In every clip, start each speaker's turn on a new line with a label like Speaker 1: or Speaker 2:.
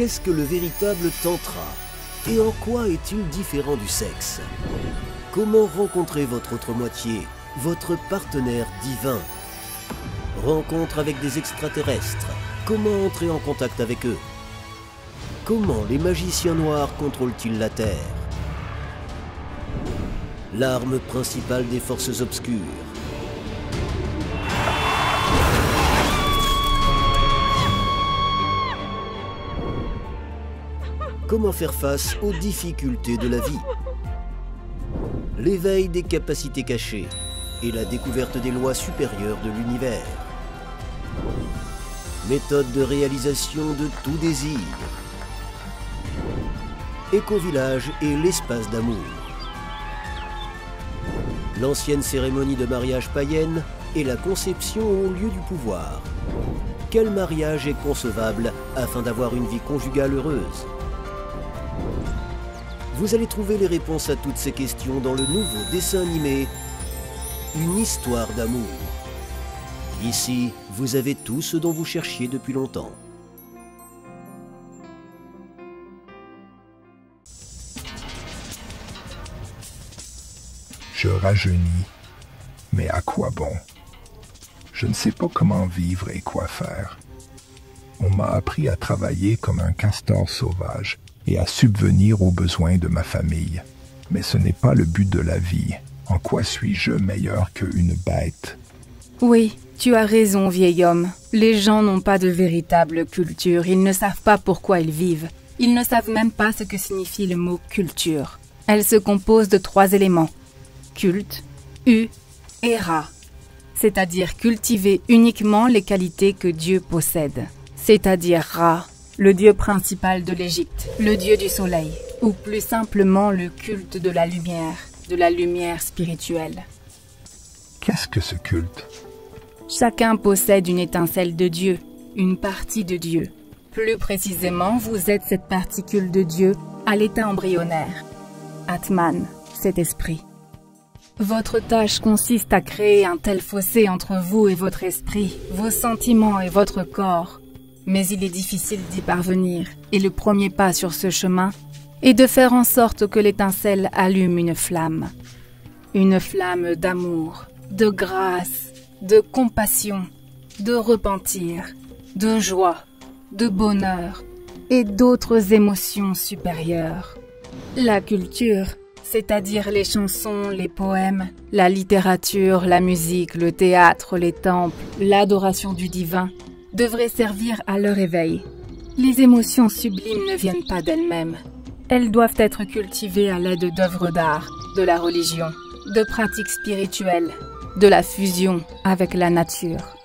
Speaker 1: qu'est-ce que le véritable tantra? Et en quoi est-il différent du sexe? Comment rencontrer votre autre moitié, votre partenaire divin? Rencontre avec des extraterrestres. Comment entrer en contact avec eux? Comment les magiciens noirs contrôlent-ils la Terre? L'arme principale des forces obscures. Comment faire face aux difficultés de la vie? L'éveil des capacités cachées et la découverte des lois supérieures de l'univers. Méthode de réalisation de tout désir. Éco-village et l'espace d'amour. L'ancienne cérémonie de mariage païenne et la conception au lieu du pouvoir. Quel mariage est concevable afin d'avoir une vie conjugale heureuse? Vous allez trouver les réponses à toutes ces questions dans le nouveau dessin animé Une histoire d'amour. Ici, vous avez tout ce dont vous cherchiez depuis longtemps.
Speaker 2: Je rajeunis, mais à quoi bon? Je ne sais pas comment vivre et quoi faire. On m'a appris à travailler comme un castor sauvage et à subvenir aux besoins de ma famille. Mais ce n'est pas le but de la vie. En quoi suis-je meilleur qu'une bête?
Speaker 3: Oui, tu as raison, vieil homme. Les gens n'ont pas de véritable culture. Ils ne savent pas pourquoi ils vivent. Ils ne savent même pas ce que signifie le mot culture. Elle se compose de 3 éléments. Culte, et ra. C'est-à-dire cultiver uniquement les qualités que Dieu possède. C'est-à-dire Ra, le dieu principal de l'Égypte, le dieu du soleil, ou plus simplement le culte de la lumière spirituelle.
Speaker 2: Qu'est-ce que ce culte?
Speaker 3: Chacun possède une étincelle de Dieu, une partie de Dieu. Plus précisément, vous êtes cette particule de Dieu à l'état embryonnaire. Atman, cet esprit. Votre tâche consiste à créer un tel fossé entre vous et votre esprit, vos sentiments et votre corps. Mais il est difficile d'y parvenir, et le premier pas sur ce chemin est de faire en sorte que l'étincelle allume une flamme d'amour, de grâce, de compassion, de repentir, de joie, de bonheur et d'autres émotions supérieures. La culture, c'est-à-dire les chansons, les poèmes, la littérature, la musique, le théâtre, les temples, l'adoration du divin, devrait servir à leur éveil. Les émotions sublimes ne viennent pas d'elles-mêmes. Elles doivent être cultivées à l'aide d'œuvres d'art, de la religion, de pratiques spirituelles, de la fusion avec la nature.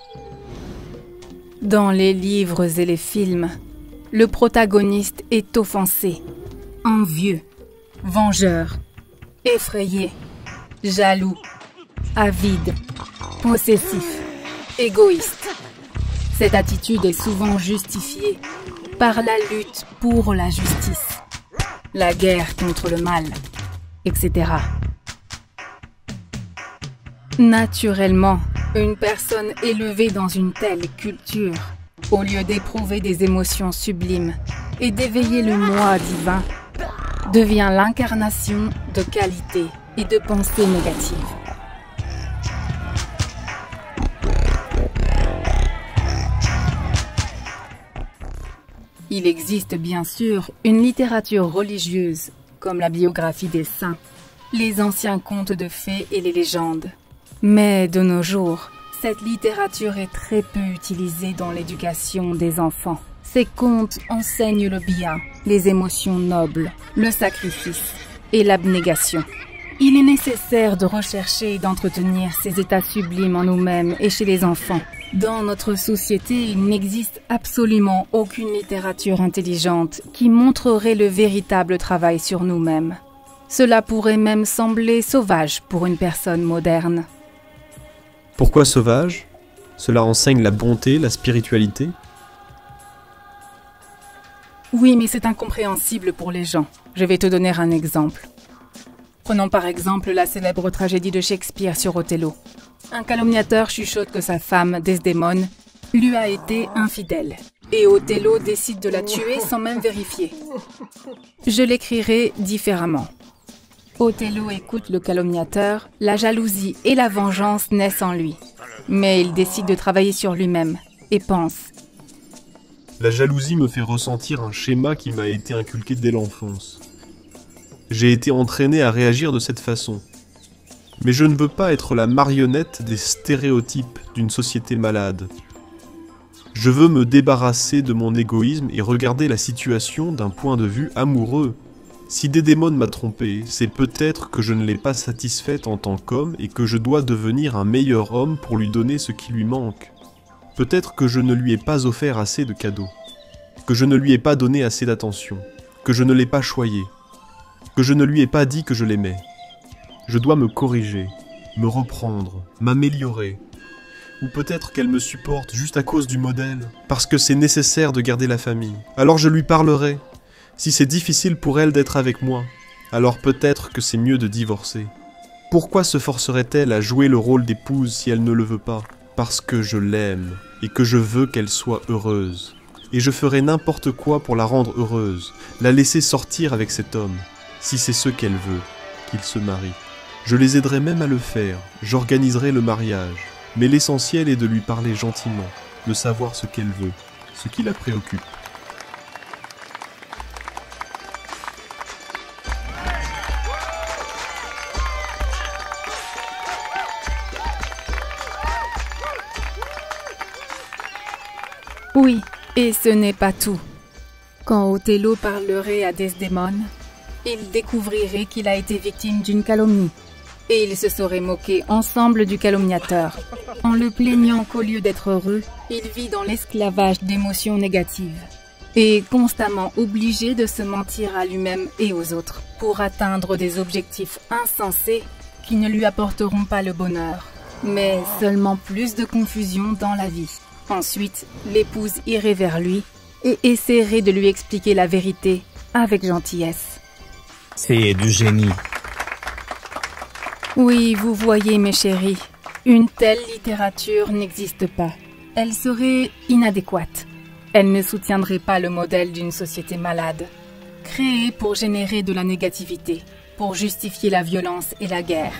Speaker 3: Dans les livres et les films, le protagoniste est offensé, envieux, vengeur, effrayé, jaloux, avide, possessif, égoïste. Cette attitude est souvent justifiée par la lutte pour la justice, la guerre contre le mal, etc. Naturellement, une personne élevée dans une telle culture, au lieu d'éprouver des émotions sublimes et d'éveiller le moi divin, devient l'incarnation de qualités et de pensées négatives. Il existe bien sûr une littérature religieuse, comme la biographie des saints, les anciens contes de fées et les légendes. Mais de nos jours, cette littérature est très peu utilisée dans l'éducation des enfants. Ces contes enseignent le bien, les émotions nobles, le sacrifice et l'abnégation. Il est nécessaire de rechercher et d'entretenir ces états sublimes en nous-mêmes et chez les enfants. Dans notre société, il n'existe absolument aucune littérature intelligente qui montrerait le véritable travail sur nous-mêmes. Cela pourrait même sembler sauvage pour une personne moderne.
Speaker 4: Pourquoi sauvage? Cela enseigne la bonté, la spiritualité?
Speaker 3: Oui, mais c'est incompréhensible pour les gens. Je vais te donner un exemple. Prenons par exemple la célèbre tragédie de Shakespeare sur Othello. Un calomniateur chuchote que sa femme, Desdémone, lui a été infidèle. et Othello décide de la tuer sans même vérifier. Je l'écrirai différemment. Othello écoute le calomniateur, la jalousie et la vengeance naissent en lui. Mais il décide de travailler sur lui-même et pense.
Speaker 4: La jalousie me fait ressentir un schéma qui m'a été inculqué dès l'enfance. J'ai été entraîné à réagir de cette façon. Mais je ne veux pas être la marionnette des stéréotypes d'une société malade. Je veux me débarrasser de mon égoïsme et regarder la situation d'un point de vue amoureux. Si Dédémone m'a trompé, c'est peut-être que je ne l'ai pas satisfaite en tant qu'homme et que je dois devenir un meilleur homme pour lui donner ce qui lui manque. Peut-être que je ne lui ai pas offert assez de cadeaux, que je ne lui ai pas donné assez d'attention, que je ne l'ai pas choyé, que je ne lui ai pas dit que je l'aimais. Je dois me corriger, me reprendre, m'améliorer. Ou peut-être qu'elle me supporte juste à cause du modèle, parce que c'est nécessaire de garder la famille. Alors je lui parlerai. Si c'est difficile pour elle d'être avec moi, alors peut-être que c'est mieux de divorcer. Pourquoi se forcerait-elle à jouer le rôle d'épouse si elle ne le veut pas? Parce que je l'aime, et que je veux qu'elle soit heureuse. Et je ferai n'importe quoi pour la rendre heureuse, la laisser sortir avec cet homme, si c'est ce qu'elle veut, qu'il se marie. Je les aiderai même à le faire, j'organiserai le mariage. Mais l'essentiel est de lui parler gentiment, de savoir ce qu'elle veut, ce qui la préoccupe.
Speaker 3: Oui, et ce n'est pas tout. Quand Othello parlerait à Desdémone, il découvrirait qu'il a été victime d'une calomnie. Et ils se seraient moqués ensemble du calomniateur, en le plaignant qu'au lieu d'être heureux, il vit dans l'esclavage d'émotions négatives, et constamment obligé de se mentir à lui-même et aux autres, pour atteindre des objectifs insensés qui ne lui apporteront pas le bonheur, mais seulement plus de confusion dans la vie. Ensuite, l'épouse irait vers lui et essaierait de lui expliquer la vérité avec gentillesse.
Speaker 5: C'est du génie.
Speaker 3: Oui, vous voyez mes chéris, une telle littérature n'existe pas. Elle serait inadéquate. Elle ne soutiendrait pas le modèle d'une société malade, créée pour générer de la négativité, pour justifier la violence et la guerre.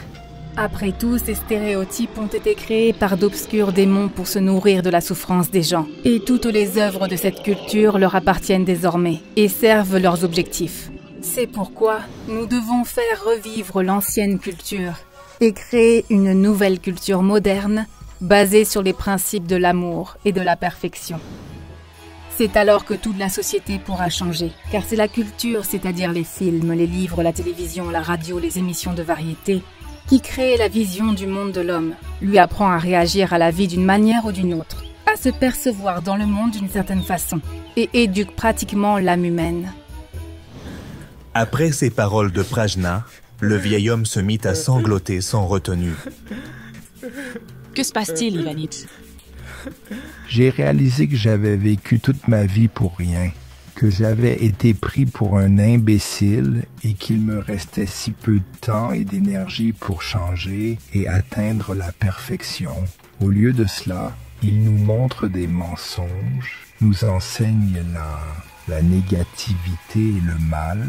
Speaker 3: Après tout, ces stéréotypes ont été créés par d'obscurs démons pour se nourrir de la souffrance des gens. Et toutes les œuvres de cette culture leur appartiennent désormais et servent leurs objectifs. C'est pourquoi nous devons faire revivre l'ancienne culture et créer une nouvelle culture moderne basée sur les principes de l'amour et de la perfection. C'est alors que toute la société pourra changer, car c'est la culture, c'est-à-dire les films, les livres, la télévision, la radio, les émissions de variété, qui crée la vision du monde de l'homme, lui apprend à réagir à la vie d'une manière ou d'une autre, à se percevoir dans le monde d'une certaine façon, et éduque pratiquement l'âme humaine.
Speaker 5: Après ces paroles de Prajna, le vieil homme se mit à sangloter sans retenue.
Speaker 6: Que se passe-t-il, Ivanitch?
Speaker 2: J'ai réalisé que j'avais vécu toute ma vie pour rien, que j'avais été pris pour un imbécile et qu'il me restait si peu de temps et d'énergie pour changer et atteindre la perfection. Au lieu de cela, il nous montre des mensonges, nous enseigne la négativité et le mal,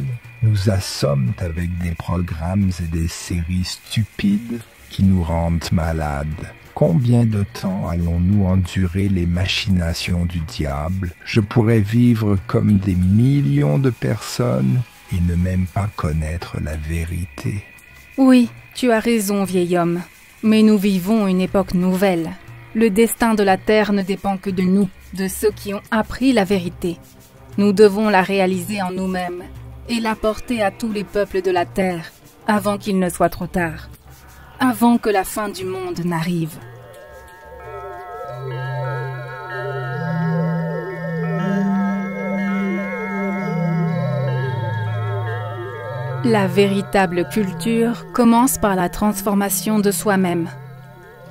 Speaker 2: nous assomment avec des programmes et des séries stupides qui nous rendent malades. Combien de temps allons-nous endurer les machinations du diable? Je pourrais vivre comme des millions de personnes et ne même pas connaître la vérité.
Speaker 3: Oui, tu as raison, vieil homme. Mais nous vivons une époque nouvelle. Le destin de la Terre ne dépend que de nous, de ceux qui ont appris la vérité. Nous devons la réaliser en nous-mêmes et la porter à tous les peuples de la Terre avant qu'il ne soit trop tard, avant que la fin du monde n'arrive. La véritable culture commence par la transformation de soi-même.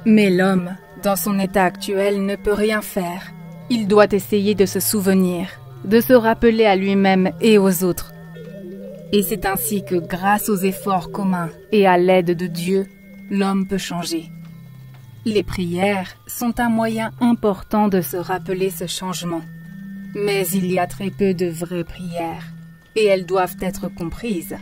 Speaker 3: Mais l'homme, dans son état actuel, ne peut rien faire. Il doit essayer de se souvenir, de se rappeler à lui-même et aux autres. Et c'est ainsi que, grâce aux efforts communs et à l'aide de Dieu, l'homme peut changer. Les prières sont un moyen important de se rappeler ce changement. Mais il y a très peu de vraies prières, et elles doivent être comprises.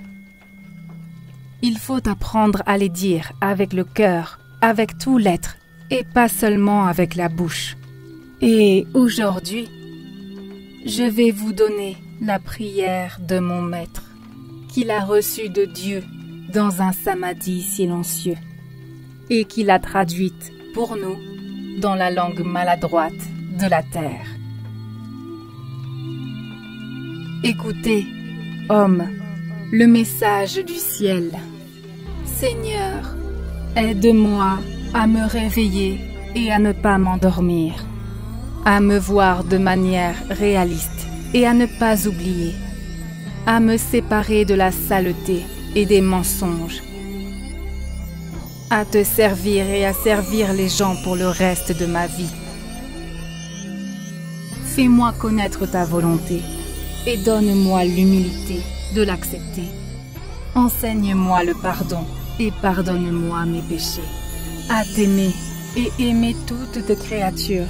Speaker 3: Il faut apprendre à les dire avec le cœur, avec tout l'être, et pas seulement avec la bouche. Et aujourd'hui, je vais vous donner la prière de mon maître, qu'il a reçue de Dieu dans un samadhi silencieux, et qu'il a traduite pour nous dans la langue maladroite de la terre. Écoutez, homme, le message du ciel. Seigneur, aide-moi à me réveiller et à ne pas m'endormir, à me voir de manière réaliste et à ne pas oublier, à me séparer de la saleté et des mensonges, à te servir et à servir les gens pour le reste de ma vie. Fais-moi connaître ta volonté et donne-moi l'humilité de l'accepter. Enseigne-moi le pardon et pardonne-moi mes péchés. À t'aimer et aimer toutes tes créatures.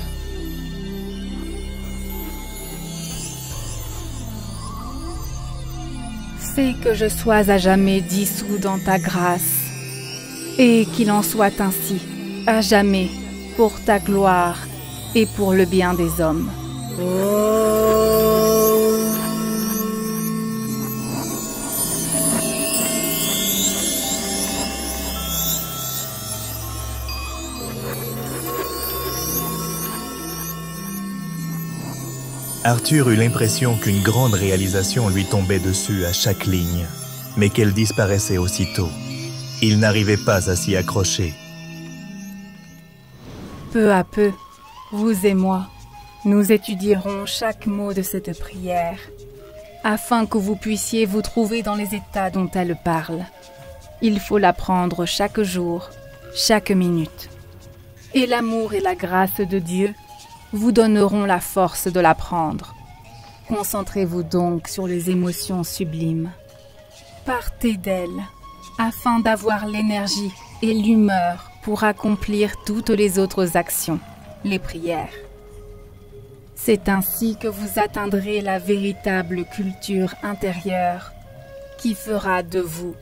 Speaker 3: Fais que je sois à jamais dissous dans ta grâce, et qu'il en soit ainsi, à jamais, pour ta gloire et pour le bien des hommes.
Speaker 5: Arthur eut l'impression qu'une grande réalisation lui tombait dessus à chaque ligne, mais qu'elle disparaissait aussitôt. Il n'arrivait pas à s'y accrocher.
Speaker 3: Peu à peu, vous et moi, nous étudierons chaque mot de cette prière, afin que vous puissiez vous trouver dans les états dont elle parle. Il faut l'apprendre chaque jour, chaque minute. Et l'amour et la grâce de Dieu vous donneront la force de l'apprendre. Concentrez-vous donc sur les émotions sublimes. Partez d'elles, afin d'avoir l'énergie et l'humeur pour accomplir toutes les autres actions, les prières. C'est ainsi que vous atteindrez la véritable culture intérieure qui fera de vous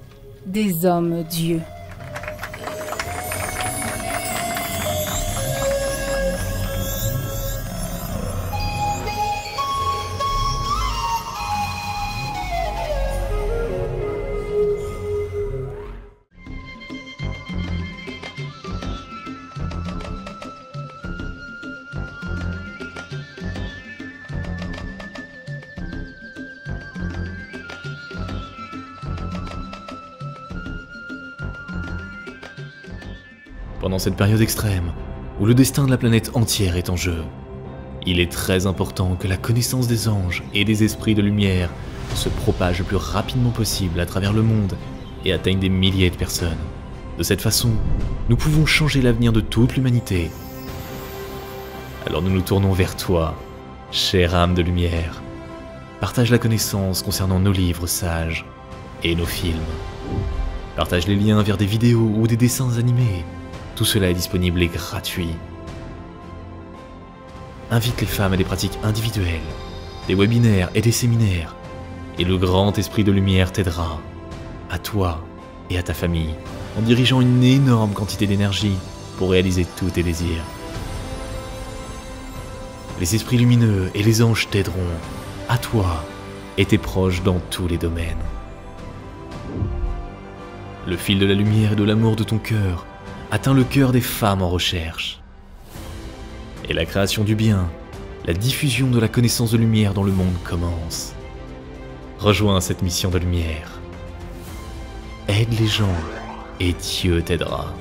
Speaker 3: des hommes-dieux.
Speaker 7: Pendant cette période extrême, où le destin de la planète entière est en jeu, il est très important que la connaissance des anges et des esprits de lumière se propage le plus rapidement possible à travers le monde et atteigne des milliers de personnes. De cette façon, nous pouvons changer l'avenir de toute l'humanité. Alors nous nous tournons vers toi, chère âme de lumière. Partage la connaissance concernant nos livres sages et nos films. Partage les liens vers des vidéos ou des dessins animés. Tout cela est disponible et gratuit. Invite les femmes à des pratiques individuelles, des webinaires et des séminaires, et le grand esprit de lumière t'aidera, à toi et à ta famille, en dirigeant une énorme quantité d'énergie pour réaliser tous tes désirs. Les esprits lumineux et les anges t'aideront, à toi et tes proches dans tous les domaines. Le fil de la lumière et de l'amour de ton cœur atteint le cœur des femmes en recherche. Et la création du bien, la diffusion de la connaissance de lumière dans le monde commence. Rejoins cette mission de lumière. Aide les gens et Dieu t'aidera.